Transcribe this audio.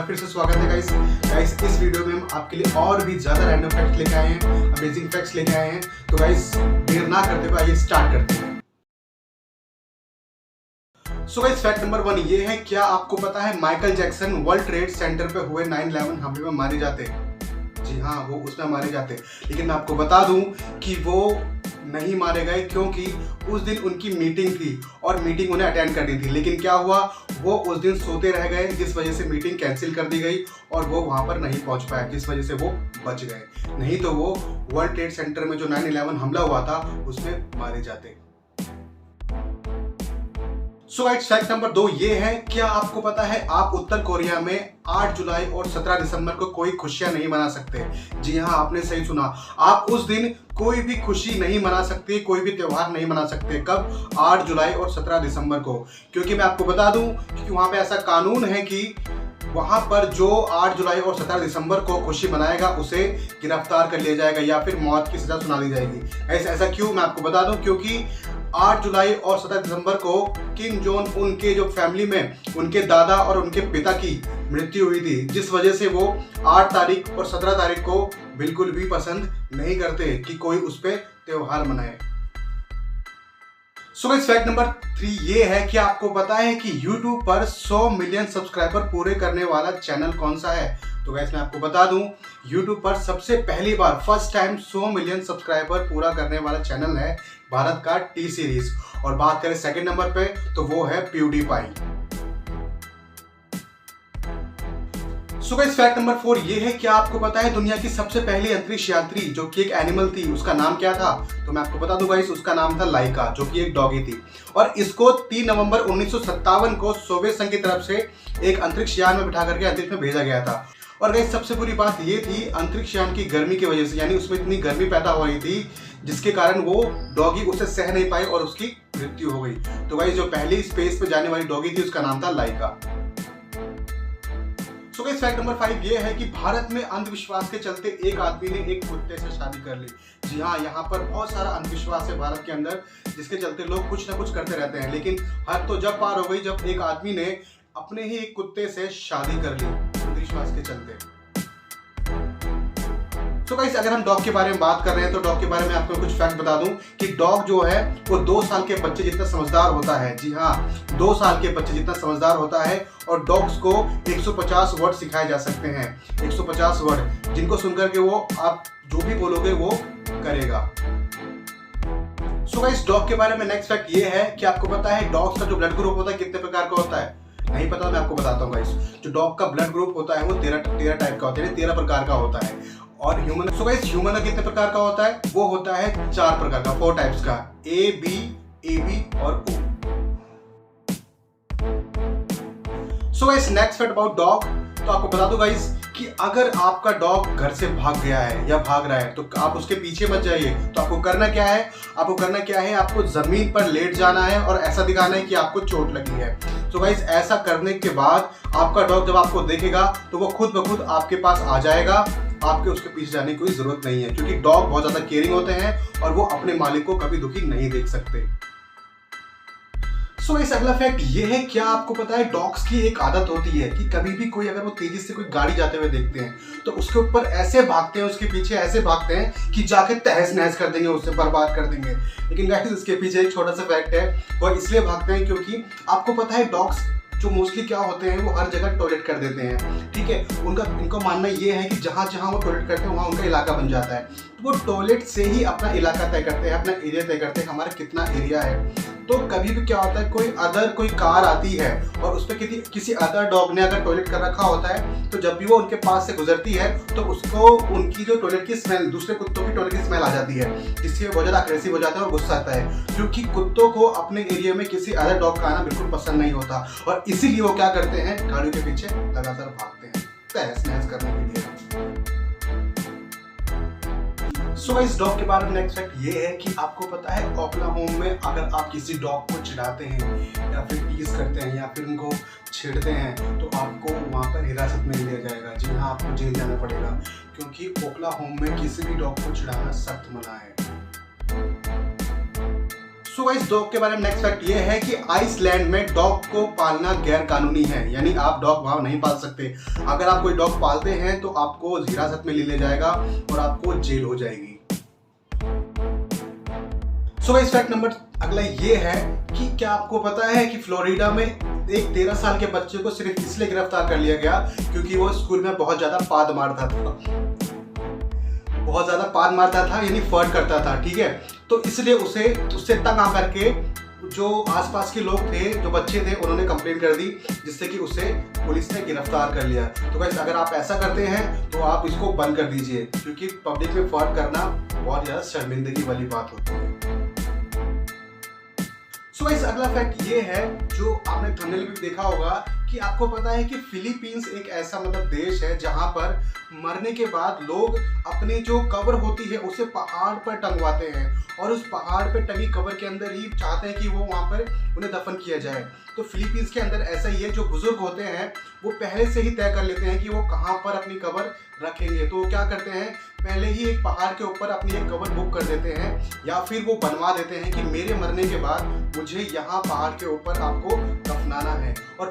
फिर से स्वागत है गाइस। इस वीडियो में हम आपके लिए और भी ज्यादा रैंडम फैक्ट्स लेके आए हैं, अमेजिंग फैक्ट्स लेके आए हैं। तो गाइस देर ना करते हुए आइए स्टार्ट करते हैं। सो गाइस फैक्ट नंबर 1 ये है, क्या आपको पता है Michael Jackson world trade centre पे हुए 9/11 हमले में मारे जाते हैं? जी हाँ, वो उसमें मारे जाते। लेकिन मैं आपको बता दूं कि वो नहीं मारे गए, क्योंकि उस दिन उनकी मीटिंग थी और मीटिंग उन्हें अटेंड करनी थी। लेकिन क्या हुआ, वो उस दिन सोते रह गए, जिस वजह से मीटिंग कैंसिल कर दी गई और वो वहां पर नहीं पहुंच पाए, जिस वजह से वो बच गए। नहीं तो वो वर्ल्ड ट्रेड सेंटर में जो 9/11 हमला हुआ था उसमें मारे जाते। सो गाइस फैक्ट नंबर 2 ये है, क्या आपको पता है आप उत्तर कोरिया में 8 जुलाई और 17 दिसंबर को कोई खुशियां नहीं मना सकते? जी हाँ, आपने सही सुना। आप उस दिन कोई भी खुशी नहीं मना सकते, कोई भी त्योहार नहीं मना सकते। कब? 8 जुलाई और 17 दिसंबर को। क्योंकि मैं आपको बता दूं कि वहां पे ऐसा कानून है कि वहां पर जो 8 जुलाई और 17 दिसंबर को खुशी मनाएगा उसे गिरफ्तार कर लिया जाएगा या फिर मौत की सजा सुना दी जाएगी। ऐसा क्यों, मैं आपको बता दूं, क्योंकि 8 जुलाई और 17 दिसंबर को किम जोन उन के जो फैमिली में उनके दादा और उनके पिता की मृत्यु हुई थी, जिस वजह से वो 8 तारीख और 17 तारीख को बिल्कुल भी पसंद नहीं करते कि कोई उस पर त्योहार मनाए। सो गाइस फैक्ट नंबर 3 ये है, कि आपको पता है कि YouTube पर 100 मिलियन सब्सक्राइबर पूरे करने वाला चैनल कौन सा है? तो गाइस मैं आपको बता दूं, YouTube पर सबसे पहली बार फर्स्ट टाइम 100 मिलियन सब्सक्राइबर पूरा करने वाला चैनल है भारत का टी सीरीज। और बात करें सेकंड नंबर पे तो वो है PewDiePie। So guys fact number 4 ये है, क्या आपको पता है दुनिया की सबसे पहली अंतरिक्ष यात्री जो कि एक एनिमल थी, उसका नाम क्या था? तो मैं आपको बता दूं गाइस, उसका नाम था लाइका, जो कि एक डॉगी थी। और इसको 3 नवंबर 1957 को सोवियत संघ की तरफ से एक अंतरिक्ष यान में बिठा करके अंतरिक्ष में भेजा गया था। और गाइस सबसे बुरी बात ये थी, अंतरिक्ष यान की गर्मी की वजह से, यानी उसमें इतनी गर्मी पैदा हो रही थी जिसके कारण वो डॉगी उसे सह नहीं पाई और उसकी मृत्यु हो गई। तो गाइस जो पहली स्पेस पे जाने वाली डॉगी थी उसका नाम था लाइका। सो गाइस फैक्ट नंबर 5 ये है कि भारत में अंधविश्वास के चलते एक आदमी ने एक कुत्ते से शादी कर ली। जी हाँ, यहाँ पर बहुत सारा अंधविश्वास है भारत के अंदर, जिसके चलते लोग कुछ ना कुछ करते रहते हैं। लेकिन हद तो जब पार हो गई जब एक आदमी ने अपने ही एक कुत्ते से शादी कर ली अंधविश्वास के चलते। तो गाइस अगर हम डॉग के बारे में बात कर रहे हैं तो डॉग के बारे में आपको कुछ फैक्ट बता दूं कि डॉग जो है वो 2 साल के बच्चे जितना समझदार होता है। जी हाँ, 2 साल के बच्चे जितना समझदार होता है। और डॉग्स को 150 वर्ड सिखाए जा सकते हैं, 150 वर्ड, जिनको सुनकर के वो आप जो भी बोलोगे वो करेगा। सो गाइस डॉग के बारे में नेक्स्ट फैक्ट ये है, कि आपको पता है डॉग्स का जो ब्लड ग्रुप होता है कितने प्रकार का होता है? नहीं पता, मैं आपको बताता हूँ गाइस। जो डॉग का ब्लड ग्रुप होता है वो 13 टाइप का होता है, 13 प्रकार का होता है। और ह्यूमन, सो गाइस ह्यूमन का कितने प्रकार का होता है? वो होता है 4 प्रकार का, 4 टाइप्स का, A, B, AB और O। So guys next fact about dog, तो आपको बता दूं गाइस कि अगर आपका डॉग घर से भाग गया है या भाग रहा है तो आप उसके पीछे मत जाइए। तो आपको करना क्या है? आपको जमीन पर लेट जाना है और ऐसा दिखाना है कि आपको चोट लगी है। तो गाइस ऐसा करने के बाद आपका डॉग जब आपको देखेगा तो वो खुद ब खुद आपके पास आ जाएगा। आपके उसके पीछे जाने की कोई जरूरत नहीं है, क्योंकि डॉग बहुत ज्यादा केयरिंग होते हैं और वो अपने मालिक को कभी दुखी नहीं देख सकते। सो इस अगला फैक्ट ये है, क्या आपको पता है डॉग्स की एक आदत होती है कि कभी भी कोई अगर वो तेजी से कोई गाड़ी जाते हुए देखते हैं तो उसके ऊपर ऐसे भागते हैं, उसके पीछे ऐसे भागते हैं कि जाके तहस नहस कर देंगे, उससे बर्बाद कर देंगे। लेकिन गाइस इसके पीछे एक छोटा सा फैक्ट है, वो इसलिए भागते हैं क्योंकि आपको पता है डॉग्स जो मोस्टली क्या होते हैं वो हर जगह टॉयलेट कर देते हैं। ठीक है, इनका मानना ये है कि जहाँ जहाँ वो टॉयलेट करते हैं वहाँ उनका इलाका बन जाता है। तो वो टॉयलेट से ही अपना इलाका तय करते हैं, अपना एरिया तय करते हैं, हमारा कितना एरिया है। तो कभी भी क्या होता है, कोई कार आती है और उस पर किसी अदर डॉग ने अगर टॉयलेट कर रखा होता है, तो जब भी वो उनके पास से गुजरती है तो उसको उनकी जो टॉयलेट की स्मेल, दूसरे कुत्तों की टॉयलेट की स्मेल आ जाती है, जिससे वो बहुत ज़्यादा अग्रेसिव हो जाता है और गुस्सा आता है। क्योंकि कुत्तों को अपने एरिया में किसी अदर डॉग का आना बिल्कुल पसंद नहीं होता और इसीलिए वो क्या करते हैं, गाड़ियों के पीछे लगातार भागते हैं तहस नहस करने के लिए। सो इस डॉग के बारे में नेक्स्ट फैक्ट ये है कि आपको पता है ओक्लाहोमा में अगर आप किसी डॉग को चिढ़ाते हैं या फिर टीज करते हैं या फिर उनको छेड़ते हैं तो आपको वहाँ पर हिरासत में लिया जाएगा। जी हाँ, आपको जेल जाना पड़ेगा, क्योंकि ओक्लाहोमा में किसी भी डॉग को चिढ़ाना सख्त मना है। सो गाइस डॉग के बारे में नेक्स्ट फैक्ट ये है कि आइसलैंड में डॉग को पालना गैर कानूनी है, यानी आप डॉग वहां नहीं पाल सकते। अगर आप कोई डॉग पालते हैं तो आपको हिरासत में ले जाएगा और आपको जेल हो जाएगी। सो गाइस फैक्ट नंबर अगला ये है कि क्या आपको पता है कि फ्लोरिडा में एक 13 साल के बच्चे को सिर्फ इसलिए गिरफ्तार कर लिया गया क्योंकि वो स्कूल में बहुत ज्यादा पाद मारता था, यानी फर्ट करता था, ठीक है। तो इसलिए उससे तंग आकर के जो आसपास के लोग थे, जो बच्चे थे, उन्होंने कंप्लेंट कर दी, जिससे कि उसे पुलिस ने गिरफ्तार कर लिया। तो गाइस अगर आप ऐसा करते हैं तो आप इसको बंद कर दीजिए, क्योंकि पब्लिक में फर्ट करना बहुत ज्यादा शर्मिंदगी वाली बात होती है। सो गाइस अगला फैक्ट ये है जो आपने थंबनेल में देखा होगा कि आपको पता है कि फिलीपींस एक ऐसा देश है जहां पर मरने के बाद लोग अपने जो कब्र होती है उसे पहाड़ पर टंगवाते हैं और उस पहाड़ पर टंगी कब्र के अंदर ही चाहते हैं कि वो वहां पर उन्हें दफन किया जाए। तो फिलीपींस के अंदर ऐसा ही है, जो बुजुर्ग होते हैं वो पहले से ही तय कर लेते हैं कि वो कहाँ पर अपनी कब्र रखेंगे। तो वो क्या करते हैं, पहले ही एक पहाड़ के ऊपर अपनी एक कब्र बुक कर देते हैं या फिर वो बनवा देते हैं कि मेरे मरने के बाद मुझे यहाँ पहाड़ के ऊपर आपको दफनाना है। और